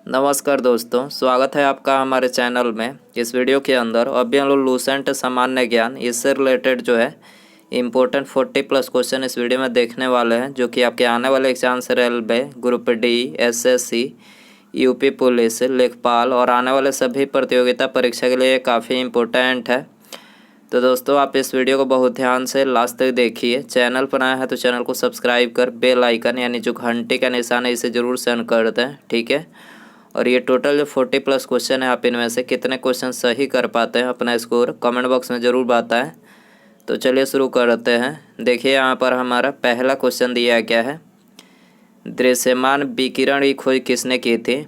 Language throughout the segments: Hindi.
नमस्कार दोस्तों, स्वागत है आपका हमारे चैनल में। इस वीडियो के अंदर अभी हम लोग लूसेंट सामान्य ज्ञान इससे रिलेटेड जो है इम्पोर्टेंट 40+ क्वेश्चन इस वीडियो में देखने वाले हैं, जो कि आपके आने वाले एग्जाम से railway group D, SSC, UP police, लेखपाल और आने वाले सभी प्रतियोगिता परीक्षा के लिए काफ़ी इम्पोर्टेंट है। तो दोस्तों, आप इस वीडियो को बहुत ध्यान से लास्ट तक देखिए। चैनल पर आया है तो चैनल को सब्सक्राइब कर बेल आइकन यानी जो घंटे का निशान है इसे ज़रूर सेंड कर दें, ठीक है। और ये टोटल जो 40+ क्वेश्चन है, आप इनमें से कितने क्वेश्चन सही कर पाते हैं अपना स्कोर कमेंट बॉक्स में ज़रूर बताएं। तो चलिए शुरू करते हैं। देखिए यहाँ पर हमारा पहला क्वेश्चन दिया गया है, दृश्यमान विकिरण की खोज किसने की थी।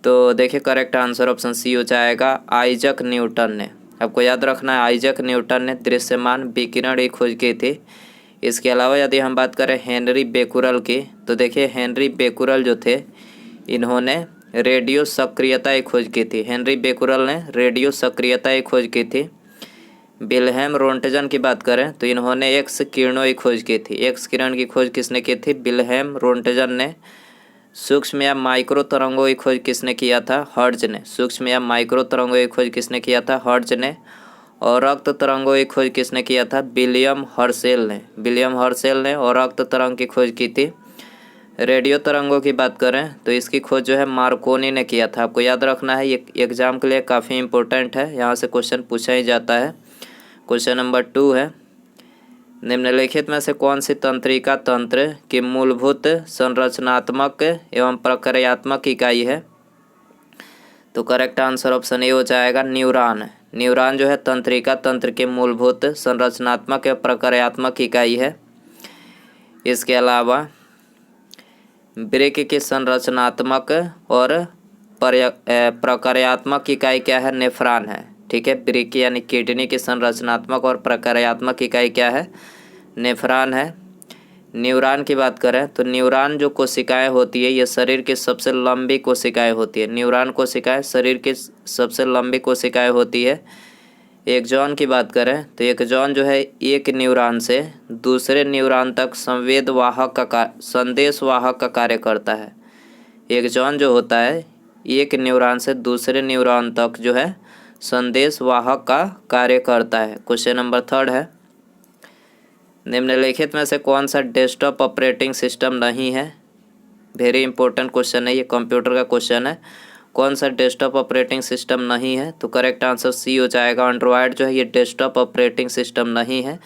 तो देखिए करेक्ट आंसर ऑप्शन सी हो जाएगा, आइजक न्यूटन ने। आपको याद रखना है, आइजक न्यूटन ने दृश्यमान विकिरण की खोज की थी। इसके अलावा यदि हम बात करें हेनरी बेकुरल की, तो देखिए हेनरी बेकुरल जो थे इन्होंने रेडियो सक्रियता की खोज की थी। हेनरी बेकुरल ने रेडियो सक्रियता की खोज की थी। विल्हेम रोंटजन की बात करें तो इन्होंने एक्स किरणों की खोज की थी। एक्स किरण की खोज किसने की थी? विल्हेम रोंटजन ने। सूक्ष्म या माइक्रो तरंगों की खोज किसने किया था? हर्ट्ज ने। सूक्ष्म या माइक्रो तरंगों की खोज किसने किया था? हर्ट्ज ने। और रक्त तरंगों की खोज किसने किया था? विलियम हर्शेल ने। विलियम हर्शेल ने और रक्त तरंग की खोज की थी। रेडियो तरंगों की बात करें तो इसकी खोज जो है मार्कोनी ने किया था। आपको याद रखना है, ये एग्जाम के लिए काफ़ी इंपॉर्टेंट है, यहाँ से क्वेश्चन पूछा ही जाता है। क्वेश्चन नंबर 2 है, निम्नलिखित में से कौन सी तंत्रिका तंत्र की मूलभूत संरचनात्मक एवं प्रक्रियात्मक इकाई है। तो करेक्ट आंसर ऑप्शन ए हो जाएगा, न्यूरॉन। न्यूरॉन जो है तंत्रिका तंत्र की मूलभूत संरचनात्मक एवं प्रक्रियात्मक इकाई है। इसके अलावा वृक्क की संरचनात्मक और प्रक्रियात्मक इकाई क्या है? नेफ्रॉन है, ठीक है। वृक्क यानी किडनी की संरचनात्मक और प्रक्रियात्मक इकाई क्या है? नेफ्रॉन है। न्यूरॉन की बात करें तो न्यूरॉन जो कोशिकाएं होती है ये शरीर की सबसे लंबी कोशिकाएं होती है। न्यूरॉन कोशिकाएं शरीर की सबसे लंबी कोशिकाएं होती है। एक्सॉन की बात करें तो एक्सॉन जो है एक न्यूरॉन से दूसरे न्यूरॉन तक संदेश वाहक का कार्य करता है। एक्सॉन जो होता है एक न्यूरॉन से दूसरे न्यूरॉन तक जो है संदेश वाहक का कार्य करता है। क्वेश्चन नंबर 3 है, निम्नलिखित में से कौन सा डेस्कटॉप ऑपरेटिंग सिस्टम नहीं है। वेरी इंपॉर्टेंट क्वेश्चन है, ये कंप्यूटर का क्वेश्चन है। कौन सा डेस्कटॉप ऑपरेटिंग सिस्टम नहीं है? तो करेक्ट आंसर सी हो जाएगा, एंड्रॉयड जो है ये डेस्कटॉप ऑपरेटिंग सिस्टम नहीं है।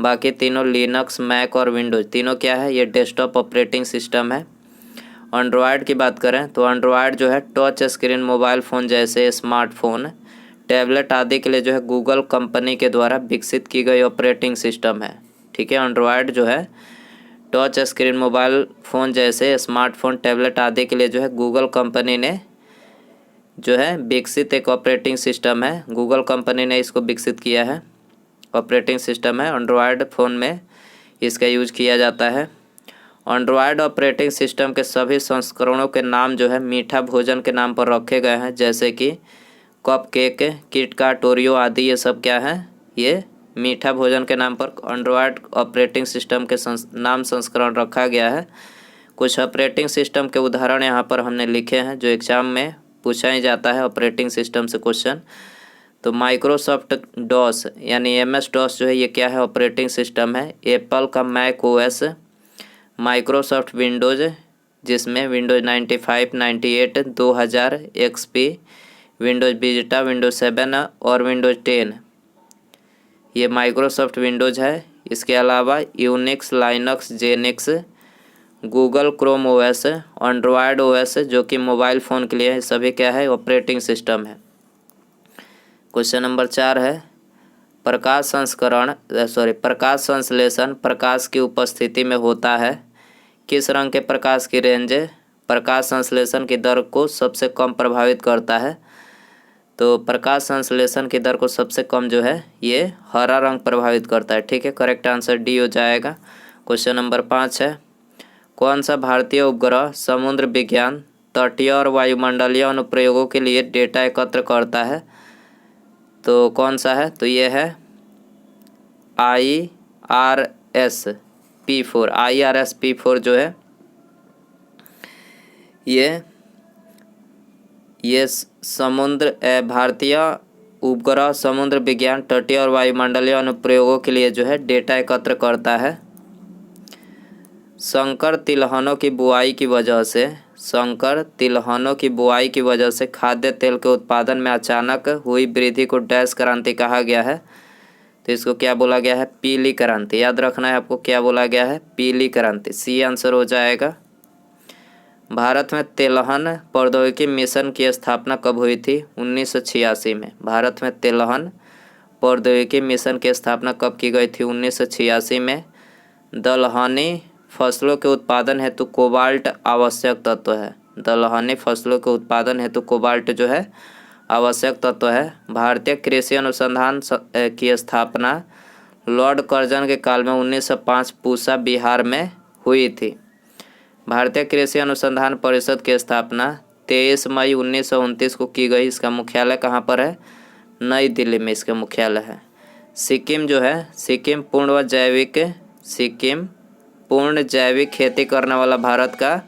बाकी तीनों लिनक्स, मैक और विंडोज तीनों क्या है? ये डेस्कटॉप ऑपरेटिंग सिस्टम है। एंड्रॉयड की बात करें तो एंड्रॉयड जो है टच स्क्रीन मोबाइल फ़ोन जैसे स्मार्टफोन, टैबलेट आदि के लिए जो है गूगल कंपनी के द्वारा विकसित की गई ऑपरेटिंग सिस्टम है, ठीक है। एंड्रॉयड जो है टच स्क्रीन मोबाइल फ़ोन जैसे स्मार्टफोन, टैबलेट आदि के लिए जो है गूगल कंपनी ने जो है विकसित एक ऑपरेटिंग सिस्टम है। गूगल कंपनी ने इसको विकसित किया है, ऑपरेटिंग सिस्टम है। एंड्रॉयड फ़ोन में इसका यूज किया जाता है। एंड्रॉयड ऑपरेटिंग सिस्टम के सभी संस्करणों के नाम जो है मीठा भोजन के नाम पर रखे गए हैं, जैसे कि कप केक, किटकैट, ओरियो आदि। ये सब क्या है? ये मीठा भोजन के नाम पर एंड्रॉयड ऑपरेटिंग सिस्टम के नाम संस्करण रखा गया है। कुछ ऑपरेटिंग सिस्टम के उदाहरण यहाँ पर हमने लिखे हैं जो एग्जाम में पूछा ही जाता है ऑपरेटिंग सिस्टम से क्वेश्चन। तो माइक्रोसॉफ्ट डॉस यानी MS डॉस जो है ये क्या है? ऑपरेटिंग सिस्टम है। एप्पल का मैक OS, माइक्रोसॉफ्ट विंडोज़ जिसमें Windows 95, 98, 2000 XP, Windows Vista, Windows 7 और विंडोज़ 10 ये माइक्रोसॉफ्ट विंडोज़ है। इसके अलावा Unix, Linux, Xenix, Google Chrome OS, Android OS जो कि मोबाइल फ़ोन के लिए है, सभी क्या है? ऑपरेटिंग सिस्टम है। क्वेश्चन नंबर 4 है, प्रकाश संश्लेषण प्रकाश की उपस्थिति में होता है। किस रंग के प्रकाश की रेंज प्रकाश संश्लेषण की दर को सबसे कम प्रभावित करता है? तो प्रकाश संश्लेषण की दर को सबसे कम जो है ये हरा रंग प्रभावित करता है, ठीक है। करेक्ट आंसर डी हो जाएगा। क्वेश्चन नंबर 5 है, कौन सा भारतीय उपग्रह समुद्र विज्ञान, तटीय और वायुमंडलीय अनुप्रयोगों के लिए डेटा एकत्र करता है? तो कौन सा है? तो ये है IRS-P4। IRS-P4 जो है ये ये समुद्र भारतीय उपग्रह समुद्र विज्ञान, तटीय और वायुमंडलीय अनुप्रयोगों के लिए जो है डेटा एकत्र करता है। संकर तिलहनों की बुआई की वजह से खाद्य तेल के उत्पादन में अचानक हुई वृद्धि को डैश क्रांति कहा गया है। तो इसको क्या बोला गया है? पीली क्रांति। याद रखना है आपको, क्या बोला गया है? पीली क्रांति। सी आंसर हो जाएगा। भारत में तेलहन प्रौद्योगिकी मिशन की स्थापना कब हुई थी? 1986 में। भारत में तेलहन प्रौद्योगिकी मिशन की स्थापना कब की गई थी? 1986 में। दलहनी फसलों के उत्पादन हेतु कोबाल्ट आवश्यक तत्व है। दलहनी फसलों के उत्पादन हेतु कोबाल्ट जो है आवश्यक तत्व है। भारतीय कृषि अनुसंधान की स्थापना लॉर्ड कर्जन के काल में 1905 पूसा, बिहार में हुई थी। भारतीय कृषि अनुसंधान परिषद की स्थापना 23 मई 1929 को की गई। इसका मुख्यालय कहाँ पर है? नई दिल्ली में इसका मुख्यालय है। सिक्किम जो है, सिक्किम पूर्ण जैविक खेती करने वाला भारत का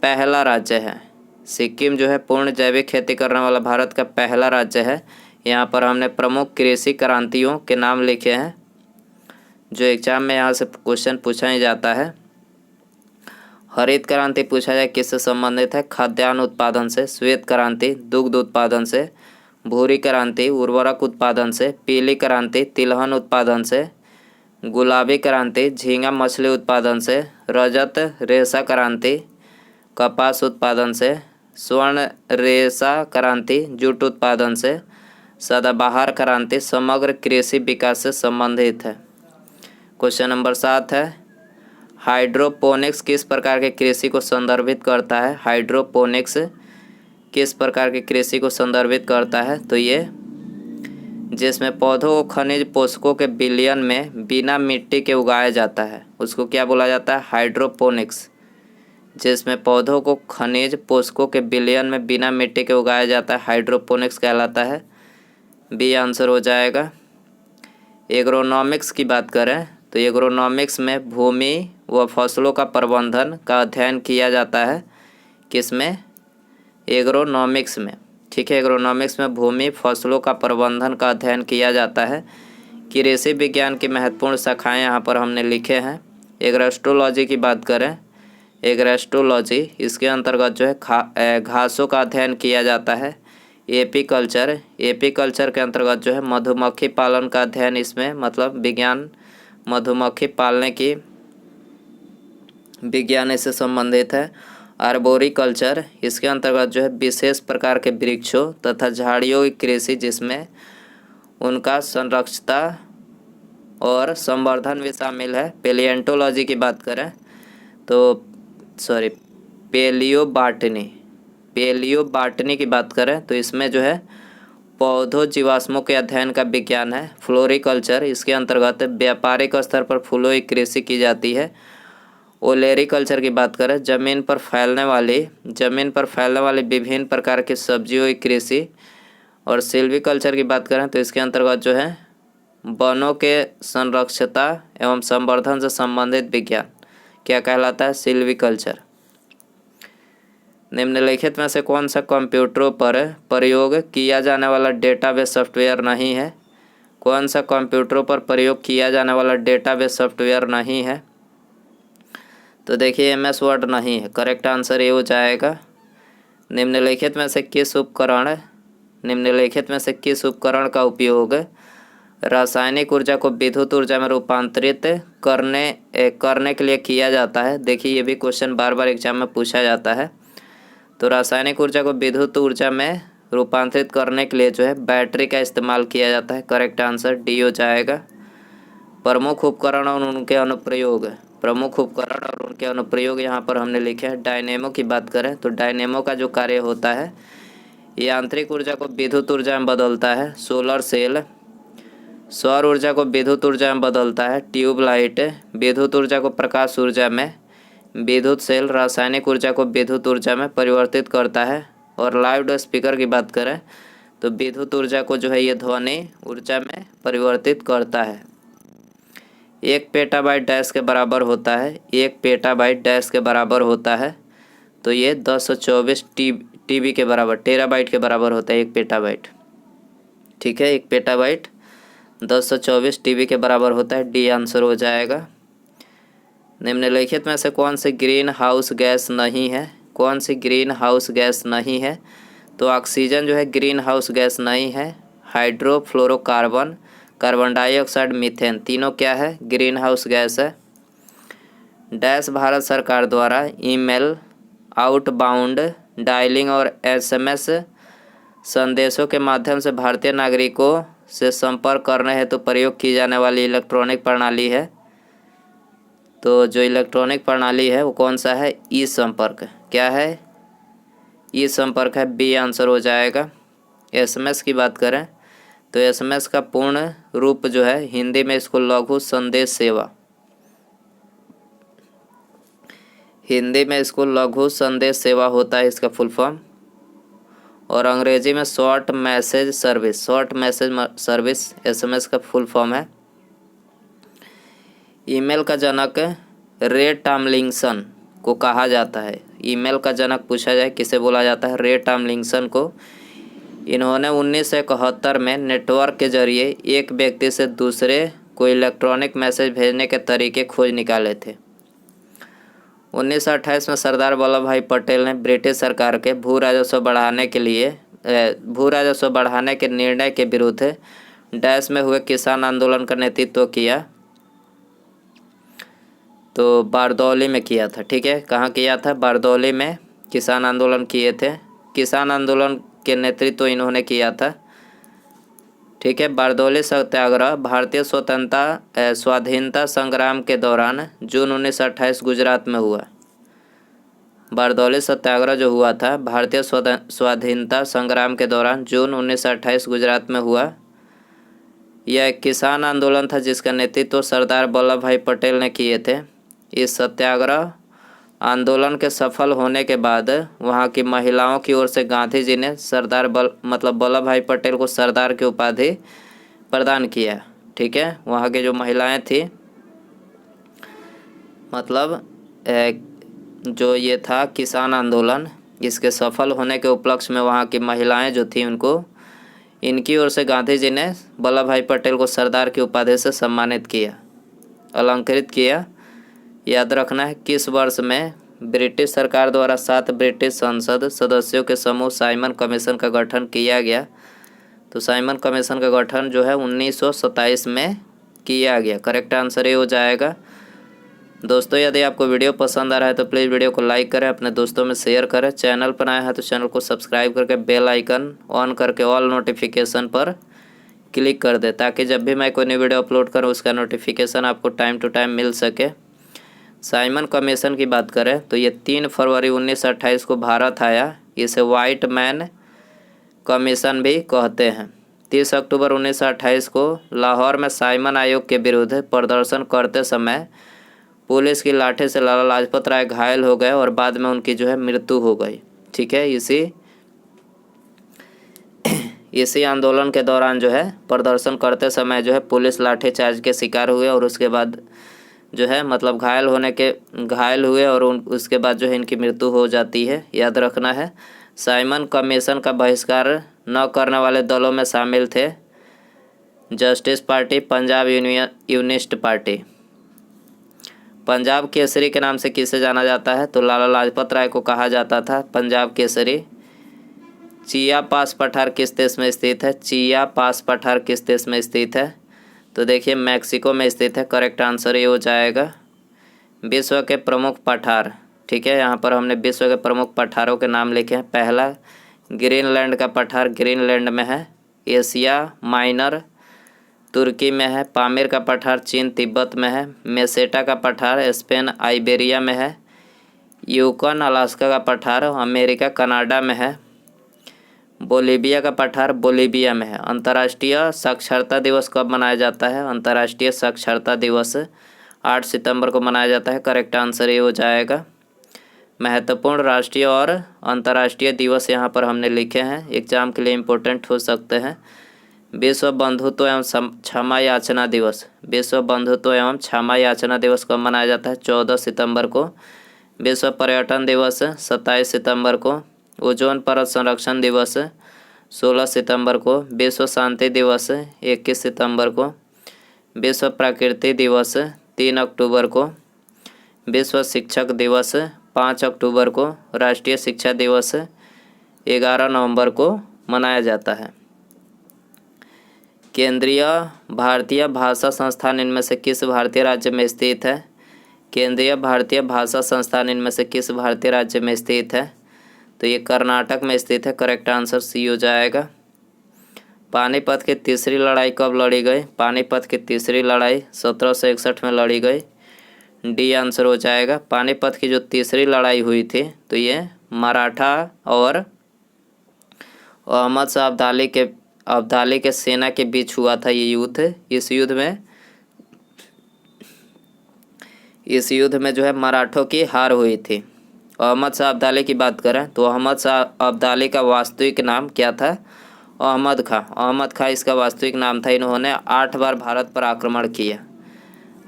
पहला राज्य है। सिक्किम जो है पूर्ण जैविक खेती करने वाला भारत का पहला राज्य है। यहाँ पर हमने प्रमुख कृषि क्रांतियों के नाम लिखे हैं जो एग्जाम में यहाँ से क्वेश्चन पूछा ही जाता है। हरित क्रांति पूछा जाए किससे संबंधित है? खाद्यान्न उत्पादन से। श्वेत क्रांति दुग्ध उत्पादन से। भूरी क्रांति उर्वरक उत्पादन से। पीली क्रांति तिलहन उत्पादन से। गुलाबी क्रांति झींगा मछली उत्पादन से। रजत रेशा क्रांति कपास उत्पादन से। स्वर्ण रेशा क्रांति जूट उत्पादन से। सदाबहार क्रांति समग्र कृषि विकास से संबंधित है। क्वेश्चन नंबर 7 है, हाइड्रोपोनिक्स किस प्रकार के कृषि को संदर्भित करता है? हाइड्रोपोनिक्स किस प्रकार की कृषि को संदर्भित करता है? तो ये जिसमें पौधों को खनिज पोषकों के विलयन में बिना मिट्टी के उगाया जाता है, उसको क्या बोला जाता है? हाइड्रोपोनिक्स। जिसमें पौधों को खनिज पोषकों के विलयन में बिना मिट्टी के उगाया जाता है, हाइड्रोपोनिक्स कहलाता है। बी आंसर हो जाएगा। एग्रोनॉमिक्स की बात करें तो एग्रोनॉमिक्स में भूमि व फसलों का प्रबंधन का अध्ययन किया जाता है। किसमें? एग्रोनॉमिक्स में। ठीक है, एग्रोनॉमिक्स में भूमि फसलों का प्रबंधन का अध्ययन किया जाता है। कृषि विज्ञान की महत्वपूर्ण शाखाएं यहाँ पर हमने लिखे हैं। एग्रोस्टोलॉजी की बात करें, एग्रोस्टोलॉजी इसके अंतर्गत जो है घासों का अध्ययन किया जाता है। एपीकल्चर के अंतर्गत जो है मधुमक्खी पालन का अध्ययन, इसमें मतलब विज्ञान मधुमक्खी पालने की विज्ञान से संबंधित है। आर्बोरिकल्चर इसके अंतर्गत जो है विशेष प्रकार के वृक्षों तथा झाड़ियों की कृषि जिसमें उनका संरक्षता और संवर्धन भी शामिल है। पेलियोंटोलॉजी की बात करें तो पेलियोबाटनी की बात करें तो इसमें जो है पौधों जीवाश्मों के अध्ययन का विज्ञान है। फ्लोरिकल्चर इसके अंतर्गत व्यापारिक स्तर पर फूलों की कृषि की जाती है। ओलेरिकल्चर की बात करें जमीन पर फैलने वाली विभिन्न प्रकार की सब्जियों की कृषि। और सिल्वीकल्चर की बात करें तो इसके अंतर्गत जो है वनों के संरक्षता एवं संवर्धन से संबंधित विज्ञान क्या कहलाता है? सिल्वीकल्चर। निम्नलिखित में से कौन सा कंप्यूटरों पर प्रयोग किया जाने वाला डेटाबेस सॉफ्टवेयर नहीं है? कौन सा कंप्यूटरों पर प्रयोग किया जाने वाला डेटाबेस सॉफ्टवेयर नहीं है? तो देखिए MS वर्ड नहीं है, करेक्ट आंसर ये हो जाएगा। निम्नलिखित में से किस उपकरण का उपयोग रासायनिक ऊर्जा को विद्युत ऊर्जा में रूपांतरित करने के लिए किया जाता है? देखिए ये भी क्वेश्चन बार बार एग्जाम में पूछा जाता है। तो रासायनिक ऊर्जा को विद्युत ऊर्जा में रूपांतरित करने के लिए जो है बैटरी का इस्तेमाल किया जाता है। करेक्ट आंसर डी हो जाएगा। प्रमुख उपकरण और उनके अनुप्रयोग यहाँ पर हमने लिखे हैं। डायनेमो की बात करें तो डायनेमो का जो कार्य होता है यांत्रिक ऊर्जा को विद्युत ऊर्जा में बदलता है। सोलर सेल सौर ऊर्जा को विद्युत ऊर्जा में बदलता है। ट्यूबलाइट विद्युत ऊर्जा को प्रकाश ऊर्जा में, विद्युत सेल रासायनिक ऊर्जा को विद्युत ऊर्जा में परिवर्तित करता है। और लाउड स्पीकर की बात करें तो विद्युत ऊर्जा को जो है ये ध्वनि ऊर्जा में परिवर्तित करता है। 1 पेटाबाइट डैश के बराबर होता है। 1 पेटाबाइट डैश के बराबर होता है तो ये 1024 टीबी के बराबर, टेराबाइट के बराबर होता है 1 पेटाबाइट। ठीक है, 1 पेटाबाइट 1024 टीबी के बराबर होता है। डी आंसर हो जाएगा। निम्नलिखित में से कौन सी ग्रीन हाउस गैस नहीं है? कौन सी ग्रीन हाउस गैस नहीं है? तो ऑक्सीजन जो है ग्रीन हाउस गैस नहीं है। हाइड्रोफ्लोरोकार्बन, कार्बन डाइऑक्साइड, मीथेन, तीनों क्या है? ग्रीन हाउस गैस है। डैश भारत सरकार द्वारा ईमेल, आउटबाउंड डायलिंग और एसएमएस संदेशों के माध्यम से भारतीय नागरिकों से संपर्क करने हेतु प्रयोग की जाने वाली इलेक्ट्रॉनिक प्रणाली है। तो जो इलेक्ट्रॉनिक प्रणाली है वो कौन सा है? ई संपर्क। क्या है? ई संपर्क है। बी आंसर हो जाएगा। एसएमएस की बात करें तो एसएमएस का पूर्ण रूप जो है हिंदी में इसको लघु संदेश सेवा, हिंदी में इसको लघु संदेश सेवा होता है इसका फुल फॉर्म। और अंग्रेजी में short message service, short message service SMS का फुल फॉर्म है। ईमेल का जनक रे टॉमलिंसन को कहा जाता है। ईमेल का जनक पूछा जाए किसे बोला जाता है? रे टॉमलिंसन को। इन्होंने 1971 में नेटवर्क के जरिए एक व्यक्ति से दूसरे को इलेक्ट्रॉनिक मैसेज भेजने के तरीके खोज निकाले थे। 1928 में सरदार वल्लभ भाई पटेल ने ब्रिटिश सरकार के भू राजस्व बढ़ाने के निर्णय के विरुद्ध डैश में हुए किसान आंदोलन का नेतृत्व किया। तो बारदौली में किया था। ठीक है, कहाँ किया था? बारदौली में किसान आंदोलन किए थे। किसान आंदोलन के नेतृत्व इन्होंने किया था। ठीक है, बारदौली सत्याग्रह भारतीय स्वाधीनता संग्राम के दौरान जून 1928 गुजरात में हुआ। बारदौली सत्याग्रह जो हुआ था भारतीय स्वाधीनता संग्राम के दौरान जून 1928 गुजरात में हुआ। यह एक किसान आंदोलन था जिसका नेतृत्व सरदार वल्लभ भाई पटेल ने किए थे। इस सत्याग्रह आंदोलन के सफल होने के बाद वहां की महिलाओं की ओर से गांधी जी ने वल्लभ भाई पटेल को सरदार की उपाधि प्रदान किया। ठीक है, वहां के जो महिलाएं थी जो ये था किसान आंदोलन, इसके सफल होने के उपलक्ष्य में वहाँ की महिलाएं जो थी उनको इनकी ओर से गांधी जी ने वल्लभ भाई पटेल को सरदार की उपाधि से सम्मानित किया, अलंकृत किया। याद रखना है किस वर्ष में ब्रिटिश सरकार द्वारा 7 ब्रिटिश संसद सदस्यों के समूह साइमन कमीशन का गठन किया गया। तो साइमन कमीशन का गठन जो है 1927 में किया गया। करेक्ट आंसर ये हो जाएगा। दोस्तों, यदि आपको वीडियो पसंद आ रहा है तो प्लीज़ वीडियो को लाइक करें, अपने दोस्तों में शेयर करें। चैनल पर आए हैं तो चैनल को सब्सक्राइब करके बेल आइकन ऑन करके ऑल नोटिफिकेशन पर क्लिक कर दे, ताकि जब भी मैं कोई नई वीडियो अपलोड करूं उसका नोटिफिकेशन आपको टाइम टू टाइम मिल सके। साइमन कमीशन की बात करें तो ये 3 फरवरी 1928 को भारत आया। इसे वाइट मैन कमीशन भी कहते हैं। 30 अक्टूबर 1928 को लाहौर में साइमन आयोग के विरुद्ध प्रदर्शन करते समय पुलिस की लाठी से लाला लाजपत राय घायल हो गए और बाद में उनकी जो है मृत्यु हो गई। ठीक है, इसी आंदोलन के दौरान जो है प्रदर्शन करते समय जो है पुलिस लाठीचार्ज के शिकार हुए और उसके बाद जो है घायल हुए और उसके बाद जो है इनकी मृत्यु हो जाती है। याद रखना है। साइमन कमीशन का बहिष्कार न करने वाले दलों में शामिल थे justice party, Punjab Unionist party. Punjab Kesari के नाम से किसे जाना जाता है? तो लाला लाजपत राय को कहा जाता था पंजाब केसरी। चिया पास पठार किस देश में स्थित है? चिया पास पठार किस देश में स्थित है? तो देखिए मैक्सिको में स्थित है। करेक्ट आंसर ये हो जाएगा। विश्व के प्रमुख पठार। ठीक है, यहाँ पर हमने विश्व के प्रमुख पठारों के नाम लिखे हैं। पहला ग्रीनलैंड का पठार ग्रीनलैंड में है। एशिया माइनर तुर्की में है। पामीर का पठार चीन तिब्बत में है। मेसेटा का पठार स्पेन आइबेरिया में है। यूकॉन अलास्का का पठार अमेरिका कनाडा में है। बोलीविया का पठार बोलीविया में है। अंतर्राष्ट्रीय साक्षरता दिवस कब मनाया जाता है? अंतर्राष्ट्रीय साक्षरता दिवस 8 सितंबर को मनाया जाता है। करेक्ट आंसर ये हो जाएगा। महत्वपूर्ण राष्ट्रीय और अंतर्राष्ट्रीय दिवस यहाँ पर हमने लिखे हैं, एग्जाम के लिए इम्पोर्टेंट हो सकते हैं। विश्व बंधुत्व एवं क्षमा याचना दिवस। विश्व बंधुत्व एवं क्षमा याचना दिवस कब मनाया जाता है? 14 सितंबर को। विश्व पर्यटन दिवस 27 सितंबर को। ओजोन परत संरक्षण दिवस 16 सितंबर को। विश्व शांति दिवस 21 सितंबर को। विश्व प्रकृति दिवस 3 अक्टूबर को। विश्व शिक्षक दिवस 5 अक्टूबर को। राष्ट्रीय शिक्षा दिवस 11 नवंबर को मनाया जाता है। केंद्रीय भारतीय भाषा संस्थान इनमें से किस भारतीय राज्य में स्थित है? केंद्रीय भारतीय भाषा संस्थान इनमें से किस भारतीय राज्य में स्थित है? तो ये कर्नाटक में स्थित है। करेक्ट आंसर सी हो जाएगा। पानीपत की तीसरी लड़ाई कब लड़ी गई? पानीपत की तीसरी लड़ाई 1761 में लड़ी गई। डी आंसर हो जाएगा। पानीपत की जो तीसरी लड़ाई हुई थी तो ये मराठा और अहमद शाह अब्दाली के सेना के बीच हुआ था ये युद्ध। इस युद्ध में जो है मराठों की हार हुई थी। अहमद शाह अब्दाली की बात करें तो अहमद शाह अब्दाली का वास्तविक नाम क्या था? अहमद खां इसका वास्तविक नाम था। इन्होंने 8 बार भारत पर आक्रमण किया।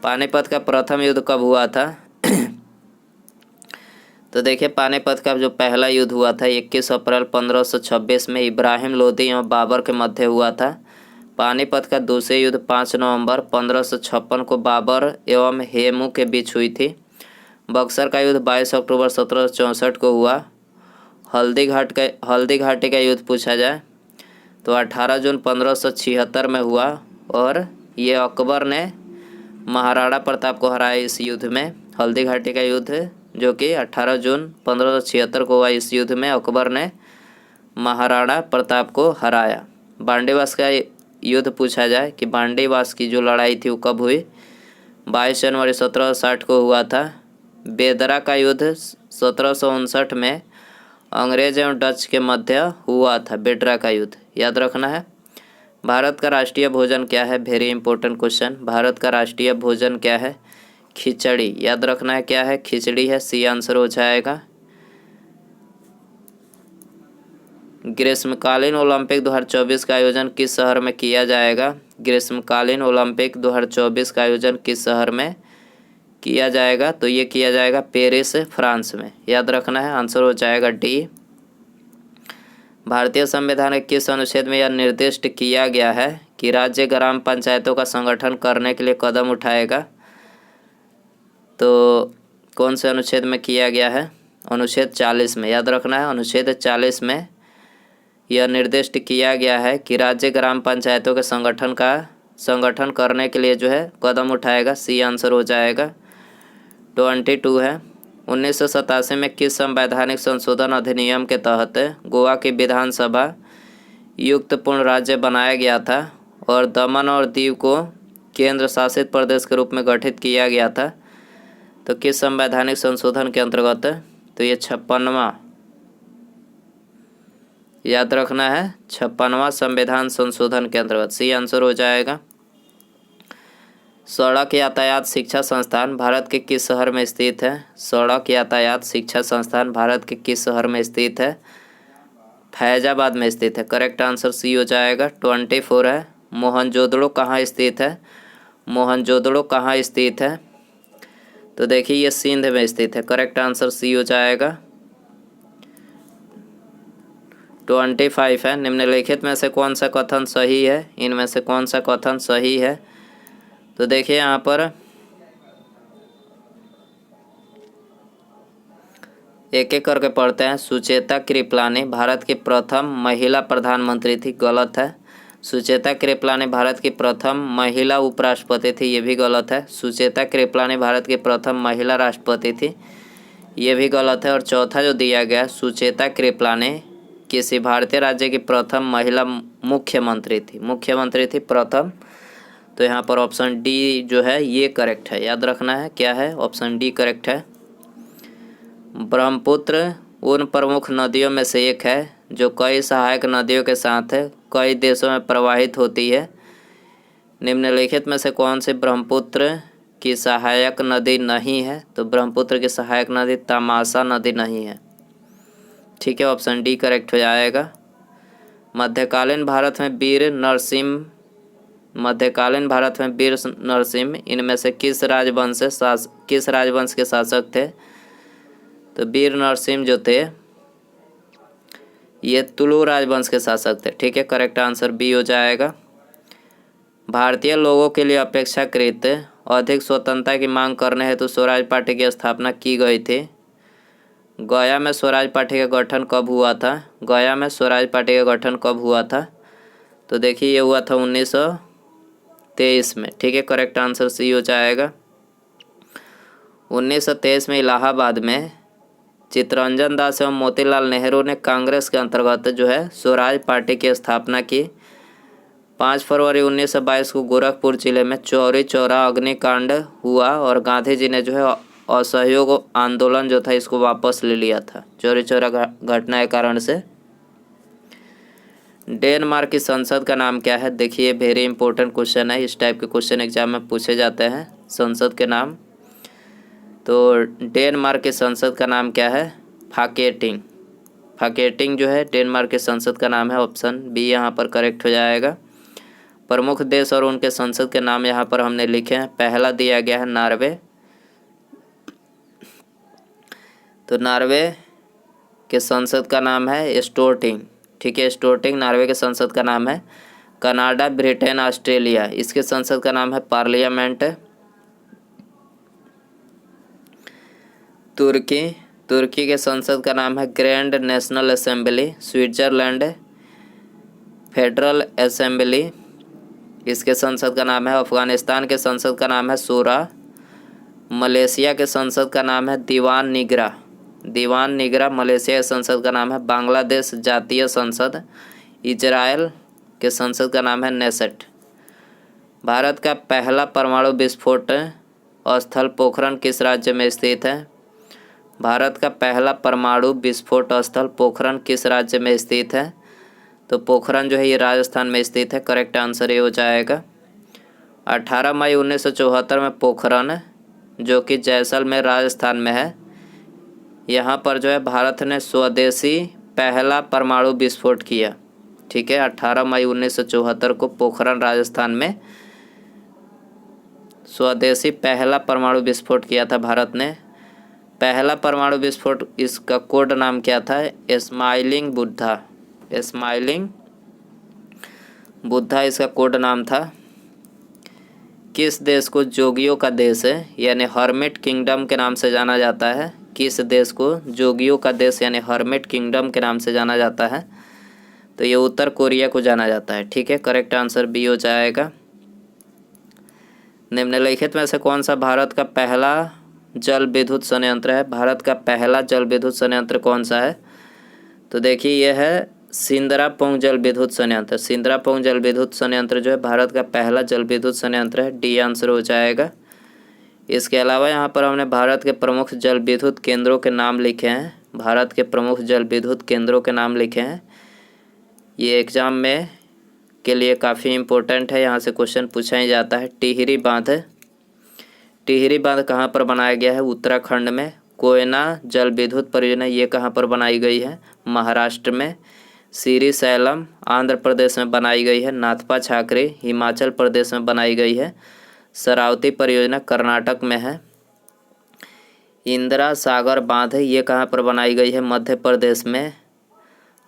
पानीपत का प्रथम युद्ध कब हुआ था? तो देखिए पानीपत का जो पहला युद्ध हुआ था 21 अप्रैल 1526 में इब्राहिम लोदी एवं बाबर के मध्य हुआ था। पानीपत का दूसरे युद्ध 5 नवंबर 1556 को बाबर एवं हेमू के बीच हुई थी। बक्सर का युद्ध 22 अक्टूबर 1764 को हुआ। हल्दी घाटी का युद्ध पूछा जाए तो 18 जून 1576 में हुआ और ये अकबर ने महाराणा प्रताप को हराया इस युद्ध में। हल्दी घाटी का युद्ध जो कि 18 जून 1576 को हुआ, इस युद्ध में अकबर ने महाराणा प्रताप को हराया। बांडीवास का युद्ध पूछा जाए कि बांडीवास की जो लड़ाई थी वो कब हुई? 22 जनवरी 1760 को हुआ था। बेदरा का युद्ध 1759 में अंग्रेज एवं डच के मध्य हुआ था। बेदरा का युद्ध याद रखना है। भारत का राष्ट्रीय भोजन क्या है? Very important question. भारत का राष्ट्रीय भोजन क्या है? खिचड़ी। याद रखना है क्या है? खिचड़ी है। सी आंसर हो जाएगा। ग्रीष्मकालीन ओलंपिक 2024 का आयोजन किस शहर में किया जाएगा? ग्रीष्मकालीन ओलंपिक 2024 का आयोजन किस शहर में किया जाएगा? तो ये किया जाएगा पेरिस, फ्रांस में। याद रखना है। आंसर हो जाएगा डी। भारतीय संविधान के किस अनुच्छेद में यह निर्दिष्ट किया गया है कि राज्य ग्राम पंचायतों का संगठन करने के लिए कदम उठाएगा? तो कौन से अनुच्छेद में किया गया है? अनुच्छेद 40 में। याद रखना है। अनुच्छेद 40 में यह निर्दिष्ट किया गया है कि राज्य ग्राम पंचायतों के संगठन करने के लिए जो है कदम उठाएगा। सी आंसर हो जाएगा। 22 है। 1987 में किस संवैधानिक संशोधन अधिनियम के तहत गोवा की विधानसभा युक्त पूर्ण राज्य बनाया गया था और दमन और दीव को केंद्र शासित प्रदेश के रूप में गठित किया गया था? तो किस संवैधानिक संशोधन के अंतर्गत? तो ये 56वां। याद रखना है 56वां संविधान संशोधन के अंतर्गत। सी आंसर हो जाएगा। सड़क यातायात शिक्षा संस्थान भारत के किस शहर में स्थित है? सड़क यातायात शिक्षा संस्थान भारत के किस शहर में स्थित है? फैजाबाद में स्थित है। करेक्ट आंसर सी हो जाएगा। 24 है। मोहनजोदड़ो कहाँ स्थित है? मोहनजोदड़ो कहाँ स्थित है? तो देखिए ये सिंध में स्थित है। करेक्ट आंसर सी हो जाएगा। 25 है। निम्नलिखित में से कौन सा कथन सही है? इनमें से कौन सा कथन सही है? तो देखिए यहाँ पर एक एक करके पढ़ते हैं। सुचेता कृपलानी भारत की प्रथम महिला प्रधानमंत्री थी। गलत है। सुचेता कृपलानी भारत की प्रथम महिला उपराष्ट्रपति थी। ये भी गलत है। सुचेता कृपलानी भारत की प्रथम महिला राष्ट्रपति थी। ये भी गलत है। और चौथा जो दिया गया, सुचेता कृपलानी किसी भारतीय राज्य की प्रथम महिला मुख्यमंत्री थी प्रथम। तो यहाँ पर ऑप्शन डी जो है ये करेक्ट है। याद रखना है क्या है? ऑप्शन डी करेक्ट है। ब्रह्मपुत्र उन प्रमुख नदियों में से एक है जो कई सहायक नदियों के साथ कई देशों में प्रवाहित होती है। निम्नलिखित में से कौन सी ब्रह्मपुत्र की सहायक नदी नहीं है? तो ब्रह्मपुत्र की सहायक नदी तमाशा नदी नहीं है। ठीक है, ऑप्शन डी करेक्ट हो जाएगा। मध्यकालीन भारत में वीर नरसिम्हा इनमें से किस राजवंश के शासक थे? तो वीर नरसिम्हा जो थे ये तुलु राजवंश के शासक थे। ठीक है, करेक्ट आंसर बी हो जाएगा। भारतीय लोगों के लिए अपेक्षाकृत अधिक स्वतंत्रता की मांग करने हेतु स्वराज पार्टी की स्थापना की गई थी। गया में स्वराज पार्टी का गठन कब हुआ था? गया में स्वराज पार्टी का गठन कब हुआ था? तो देखिए ये हुआ था 1923 में। ठीक है, करेक्ट आंसर सी हो जाएगा। 1923 में इलाहाबाद में चित्तरंजन दास एवं मोतीलाल नेहरू ने कांग्रेस के अंतर्गत जो है स्वराज पार्टी की स्थापना की। 5 फरवरी 1922 को गोरखपुर जिले में चौरी चौरा अग्निकांड हुआ और गांधी जी ने जो है असहयोग आंदोलन जो था इसको वापस ले लिया था चौरी चौरा घटना के कारण से। डेनमार्क की संसद का नाम क्या है? देखिए वेरी इंपॉर्टेंट क्वेश्चन है, इस टाइप के क्वेश्चन एग्जाम में पूछे जाते हैं। संसद के नाम, तो डेनमार्क की संसद का नाम क्या है? फाकेटिंग। फाकेटिंग जो है डेनमार्क के संसद का नाम है। ऑप्शन बी यहाँ पर करेक्ट हो जाएगा। प्रमुख देश और उनके संसद के नाम यहाँ पर हमने लिखे हैं। पहला दिया गया है नॉर्वे, तो नॉर्वे के संसद का नाम है स्टोर्टिंग। ठीक है, स्टोर्टिंग नॉर्वे के संसद का नाम है। कनाडा, ब्रिटेन, ऑस्ट्रेलिया इसके संसद का नाम है पार्लियामेंट। तुर्की के संसद का नाम है grand national assembly. Switzerland federal assembly इसके संसद का नाम है। अफगानिस्तान के संसद का नाम है शूरा। मलेशिया के संसद का नाम है दीवान निगरा मलेशिया के संसद का नाम है। बांग्लादेश जातीय संसद। इजराइल के संसद का नाम है नेसेट। भारत का पहला परमाणु विस्फोट स्थल पोखरण किस राज्य में स्थित है? भारत का पहला परमाणु विस्फोट स्थल पोखरण किस राज्य में स्थित है? तो पोखरण जो है ये राजस्थान में स्थित है। करेक्ट आंसर ये हो जाएगा। 18 मई 1974 में पोखरण जो कि जैसलमेर राजस्थान में है, यहाँ पर जो है भारत ने स्वदेशी पहला परमाणु विस्फोट किया। ठीक है, 18 मई 1974 को पोखरण राजस्थान में स्वदेशी पहला परमाणु विस्फोट किया था भारत ने। पहला परमाणु विस्फोट, इसका कोड नाम क्या था? स्माइलिंग बुद्धा इसका कोड नाम था। किस देश को जोगियों का देश है यानी हर्मिट किंगडम के नाम से जाना जाता है? किस देश को जोगियों का देश यानी हर्मिट किंगडम के नाम से जाना जाता है? तो ये उत्तर कोरिया को जाना जाता है। ठीक है, करेक्ट आंसर बी हो जाएगा। निम्नलिखित में से कौन सा भारत का पहला जल विद्युत संयंत्र है? भारत का पहला जल विद्युत संयंत्र कौन सा है? तो देखिए यह है सिंदरापोंग जल विद्युत संयंत्र। सिंदरापोंग जल विद्युत संयंत्र जो है भारत का पहला जल विद्युत संयंत्र है। डी आंसर हो जाएगा। इसके अलावा यहाँ पर हमने भारत के प्रमुख जल विद्युत केंद्रों के नाम लिखे हैं। भारत के प्रमुख जल विद्युत केंद्रों के नाम लिखे हैं। ये एग्जाम में के लिए काफ़ी इम्पोर्टेंट है, यहाँ से क्वेश्चन पूछा ही जाता है। टिहरी बांध कहाँ पर बनाया गया है? उत्तराखंड में। कोयना जल विद्युत परियोजना ये कहाँ पर बनाई गई है? महाराष्ट्र में। श्रीशैलम आंध्र प्रदेश में बनाई गई है। नाथपा छाकरी हिमाचल प्रदेश में बनाई गई है। शरावती परियोजना कर्नाटक में है। इंदिरा सागर बांध ये कहाँ पर बनाई गई है? मध्य प्रदेश में।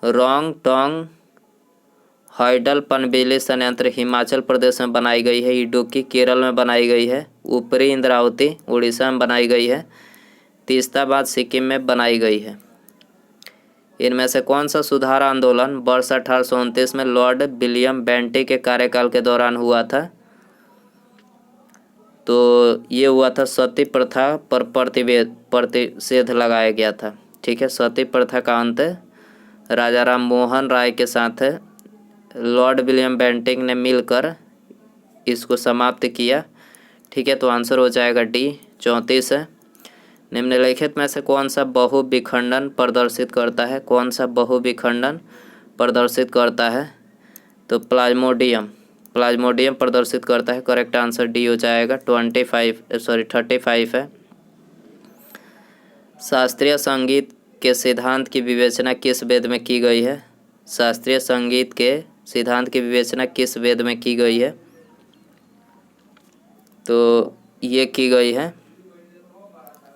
रोंग टोंग हॉइडल पनबिजली संयंत्र हिमाचल प्रदेश में बनाई गई है। इडुक्की केरल में बनाई गई है। ऊपरी इंद्रावती उड़ीसा में बनाई गई है। तीस्ता बांध सिक्किम में बनाई गई है। इनमें से कौन सा सुधार आंदोलन वर्ष 1829 में लॉर्ड विलियम बेंटिक के कार्यकाल के दौरान हुआ था? तो ये हुआ था सती प्रथा पर प्रतिषेध लगाया गया था। ठीक है, सती प्रथा का अंत राजा राम मोहन राय के साथ लॉर्ड विलियम बेंटिक ने मिलकर इसको समाप्त किया। ठीक है, तो आंसर हो जाएगा डी 34 है। निम्नलिखित में से कौन सा बहुविखंडन प्रदर्शित करता है? कौन सा बहुविखंडन प्रदर्शित करता है? तो प्लाज्मोडियम प्रदर्शित करता है। करेक्ट आंसर डी हो जाएगा। 35 है। शास्त्रीय संगीत के सिद्धांत की विवेचना किस वेद में की गई है? शास्त्रीय संगीत के सिद्धांत की विवेचना किस वेद में की गई है? तो ये की गई है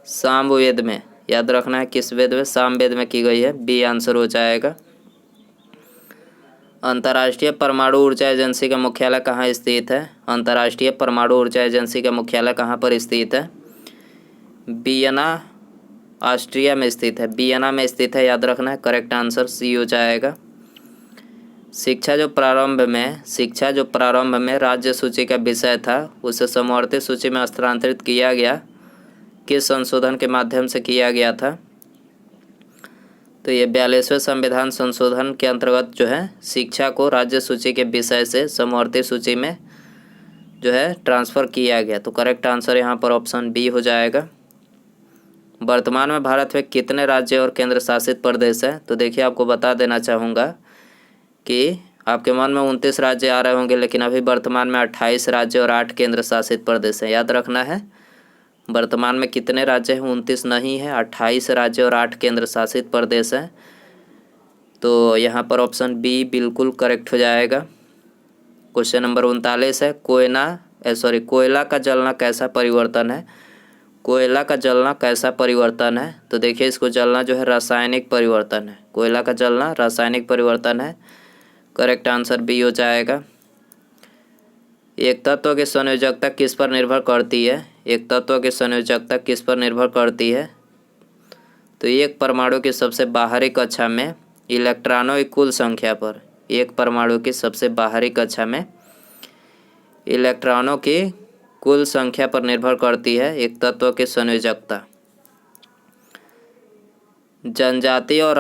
सामवेद में। याद रखना है किस वेद में? सामवेद में की गई है। बी आंसर हो जाएगा। अंतर्राष्ट्रीय परमाणु ऊर्जा एजेंसी का मुख्यालय कहाँ स्थित है? अंतर्राष्ट्रीय परमाणु ऊर्जा एजेंसी का मुख्यालय कहाँ पर स्थित है? वियना, ऑस्ट्रिया में स्थित है। वियना में स्थित है, याद रखना है। करेक्ट आंसर सी हो जाएगा। शिक्षा जो प्रारंभ में राज्य सूची का विषय था उसे समवर्ती सूची में स्थानांतरित किया गया, किस संशोधन के माध्यम से किया गया था? तो ये 42वें संविधान संशोधन के अंतर्गत जो है शिक्षा को राज्य सूची के विषय से समवर्ती सूची में जो है ट्रांसफ़र किया गया। तो करेक्ट आंसर यहाँ पर ऑप्शन बी हो जाएगा। वर्तमान में भारत में कितने राज्य और केंद्र शासित प्रदेश हैं? तो देखिए, आपको बता देना चाहूँगा कि आपके मन में 29 राज्य आ रहे होंगे, लेकिन अभी वर्तमान में 28 राज्य और 8 केंद्र शासित प्रदेश हैं। याद रखना है, वर्तमान में कितने राज्य हैं? 29 नहीं है, 28 राज्य और 8 केंद्र शासित प्रदेश हैं। तो यहाँ पर ऑप्शन बी बिल्कुल करेक्ट हो जाएगा। क्वेश्चन नंबर 39 है, कोयला का जलना कैसा परिवर्तन है? कोयला का जलना कैसा परिवर्तन है? तो देखिए, इसको जलना जो है रासायनिक परिवर्तन है। कोयला का जलना रासायनिक परिवर्तन है। करेक्ट आंसर बी हो जाएगा। एक तत्व की संयोजकता किस पर निर्भर करती है? एक तत्व की संयोजकता किस पर निर्भर करती है? तो एक परमाणु की सबसे बाहरी कक्षा में इलेक्ट्रॉनों की कुल संख्या पर, एक परमाणु की सबसे बाहरी कक्षा में इलेक्ट्रॉनों की कुल संख्या पर निर्भर करती है एक तत्व की संयोजकता। जनजाति और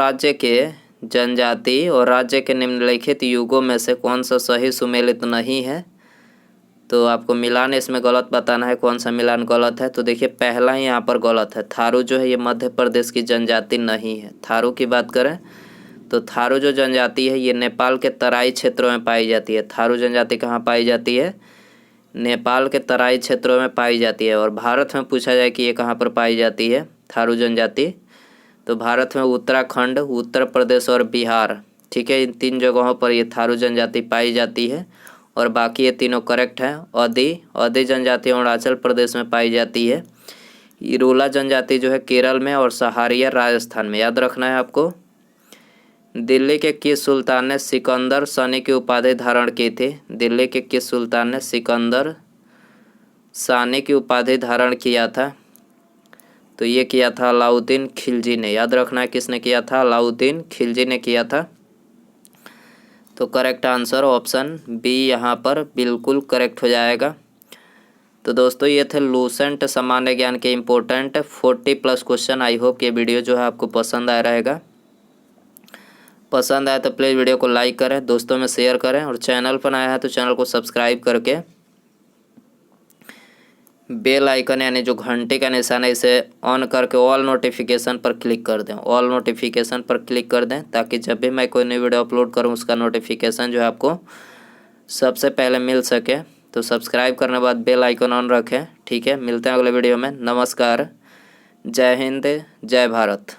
राज्य के निम्नलिखित युगों में से कौन सा सही सुमेलित नहीं है? तो आपको मिलान इसमें गलत बताना है, कौन सा मिलान गलत है। तो देखिए, पहला ही यहाँ पर गलत है। थारू जो है ये मध्य प्रदेश की जनजाति नहीं है। थारू की बात करें तो थारू जो जनजाति है ये नेपाल के तराई क्षेत्रों में पाई जाती है। थारू जनजाति कहाँ पाई जाती है? नेपाल के तराई क्षेत्रों में पाई जाती है। और भारत में पूछा जाए कि ये कहाँ पर पाई जाती है थारू जनजाति, तो भारत में उत्तराखंड, उत्तर प्रदेश और बिहार, ठीक है, इन 3 जगहों पर ये थारू जनजाति पाई जाती है। और बाकी ये तीनों करेक्ट हैं। अदी जनजाति अरुणाचल प्रदेश में पाई जाती है। इरोला जनजाति जो है केरल में और सहारिया राजस्थान में। याद रखना है आपको। दिल्ली के किस सुल्तान ने सिकंदर सानी की उपाधि धारण की थी? दिल्ली के किस सुल्तान ने सिकंदर सानी की उपाधि धारण किया था? तो ये किया था अलाउद्दीन खिलजी ने। याद रखना है, किसने किया था? अलाउद्दीन खिलजी ने किया था। तो करेक्ट आंसर ऑप्शन बी यहाँ पर बिल्कुल करेक्ट हो जाएगा। तो दोस्तों, ये थे लूसेंट सामान्य ज्ञान के इम्पोर्टेंट 40+ क्वेश्चन। आई होप ये वीडियो जो है आपको पसंद आया रहेगा। पसंद आया तो प्लीज़ वीडियो को लाइक करें, दोस्तों में शेयर करें, और चैनल पर आया है तो चैनल को सब्सक्राइब करके बेल आइकन यानी जो घंटे का निशान है इसे ऑन करके ऑल नोटिफिकेशन पर क्लिक कर दें। ऑल नोटिफिकेशन पर क्लिक कर दें ताकि जब भी मैं कोई नई वीडियो अपलोड करूं उसका नोटिफिकेशन जो है आपको सबसे पहले मिल सके। तो सब्सक्राइब करने के बाद बेल आइकन ऑन रखें। ठीक है, मिलते हैं अगले वीडियो में। नमस्कार, जय हिंद, जय भारत।